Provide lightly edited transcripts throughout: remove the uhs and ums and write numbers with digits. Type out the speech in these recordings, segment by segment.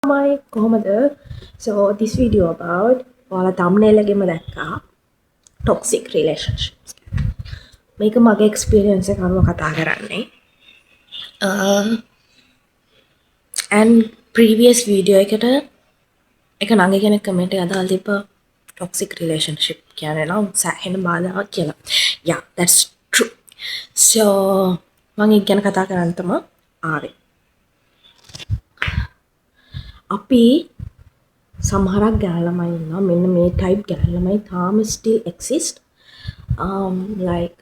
Hi, කොහොමද? So this video about ඔයාලා thumbnail එකෙම දැක්කා toxic relationships. මේක මගේ experience එක අනුව කතා කරන්නේ. And previous video එකට එක නංගි කෙනෙක් comment එකක් දාලා තිබ්බා toxic relationship කියන්නේ නම් සෑහෙන බාධාවක් කියලා. Yeah, that's true. So මම ඒක ගැන කතා කරන්න තමයි ආවේ. අපි සමහරක් ගෑල්ලමයි ඉන්නවා මෙන්න මේ ටයිප් ගෑල්ලමයි තාම still exist like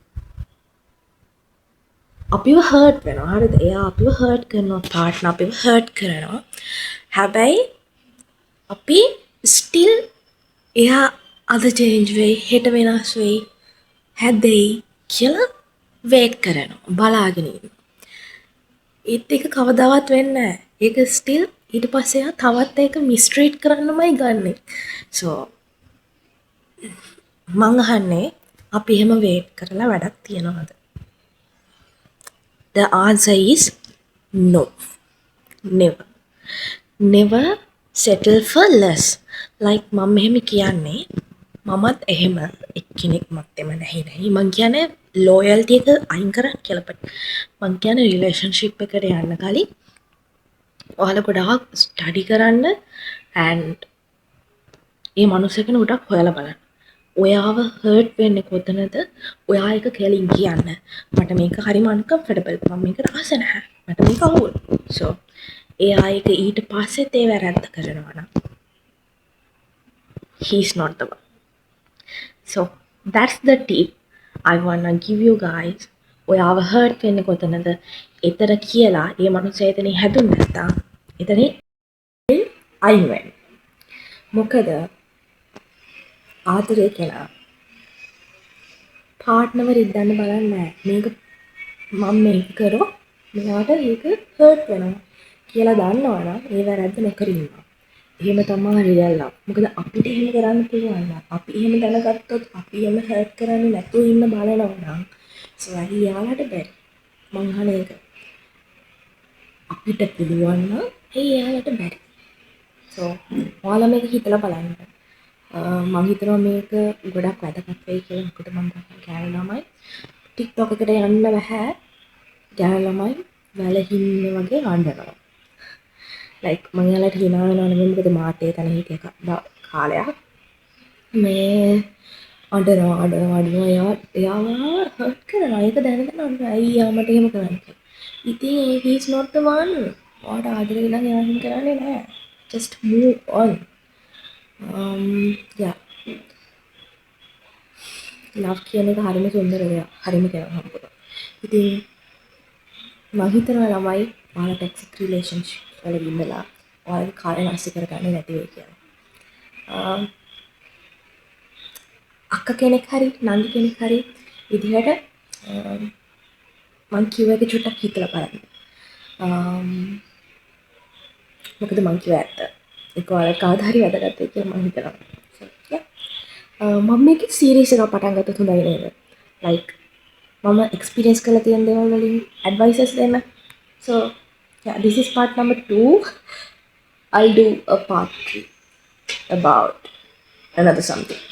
අපිව හර්ට් වෙනවා හරිද එයා අපිව හර්ට් කරනවා පාර්ට්නර් අපිව හර්ට් කරනවා හැබැයි අපි still එයා අද චේන්ජ් වෙයි හෙට වෙනස් වෙයි හැදෙයි කියලා වේට් කරනවා බලාගෙන ඉන්නවා ඒත් ඒක කවදාවත් වෙන්නේ නැහැ ඒක still ඊට පස්සේ එයා තවත් ඒක මිස්ට්‍රීට් කරන්නමයි ගන්නෙ. So මං අහන්නේ අපි එහෙම වේට් කරලා වැඩක් තියනවද? The answer is no. Never. Never settle for less. Like මම මෙහෙම කියන්නේ මමත් එහෙම එක්කෙනෙක් මත්තෙම නැහැ. මං කියන්නේ loyalty එක අයින් කරන්න කියලා. මං කියන්නේ relationship එකට යන්න කලින් ඔයාලා ගොඩාක් ස්ටඩි කරන්න and ඒ මනුස්සයා කෙනෙක් ගොඩක් හොයලා බලන්න. ඔයාව හර්ට් වෙන්නේ කොතනද? ඔයා එක කෙලින් කියන්න. මට මේක හරිම uncomfortable. මම මේකට ආස නැහැ. මට මේක අවුල්. So එයා එක ඊට පස්සෙත් ඒ වැරද්ද කරනවා නම් he's not the one. So that's the tip I wanna give you guys. ඔයාව හර්ට් වෙන්නේ කොතනද? එතන කියලා ඒ මනුස්සයා එතනින් හැදුන්නේ නැත්තම් එතනින් අයින් වෙන්න. මොකද ආදරේ කියලා පාර්ට්නර්ව රිද්දන්න බලන්නේ නැහැ. මේක මම මේක කරොත් මෙයාට ඒක හර්ට් වෙනවා කියලා දන්නවනම් ඒ වැරද්ද නොකර ඉන්නවා. එහෙම තමයි රියල් ලව්. මොකද අපිට එහෙම කරන්න පුළුවන් නම් අපි එහෙම දැනගත්තොත් අපි එහෙම හර්ට් කරන්නේ නැතුව ඉන්න බලනවා නම් so යාළුවාට බැරි. මං අහන එක අපිට පුළුවන් නම් යාළුවාට බැරි. so ඔයාලා මේක හිතලා බලන්න. මම හිතනවා මේක ගොඩක් වැදගත් වෙයි කියලා. මොකද මම දැක්කා ගෑනු ළමයි TikTok එකට යන්න බෑ. ගෑනු ළමයි වැලහින්න වගේ අඬනවා. like මම යාළුවාට hina වෙනවා නෙමෙයි මොකද මාත් ඒ තැන හිටිය කාලයක්. මේ අඬනවා එයාව හර්ට් කරනවා. ඒක දැනගෙන අඬනවා. ඇයි යාමට එහෙම කරන්නේ? ඉතින් he's not the one. ඔයාට ආදරේ නම් එයා එහෙම කරන්නේ නැහැ. just move on. yeah. love කියන එක හරිම සුන්දර දෙයක්. හරිම කෙනෙක් හම්බුනා. ඉතින් මම හිතනවා ළමයි ඔයාලා toxic relationship වල ඉඳලා ඔයාලගේ කාලය නැස්ති කරගන්නේ නැති වෙයි කියලා. අක්ක කෙනෙක් හරි නංගි කෙනෙක් හරි විදිහට මං කිව්ව එක චුට්ටක් හිතලා බලන්න. මොකද මං කිව්ව ඇත්ත. ඒක ඔයාලට කවදා හරි වැදගත් වෙයි කියලා මං හිතනවා. So yeah. මම මේක සීරීස් එකක් පටන් ගත්තොත් හොඳයි නේද? like මම එක්ස්පීරියන්ස් කරලා තියෙන දේවල් වලින් ඇඩ්වයිසස් දෙන්න. so yeah, this is part number 2. I'll do a part 3 about another something.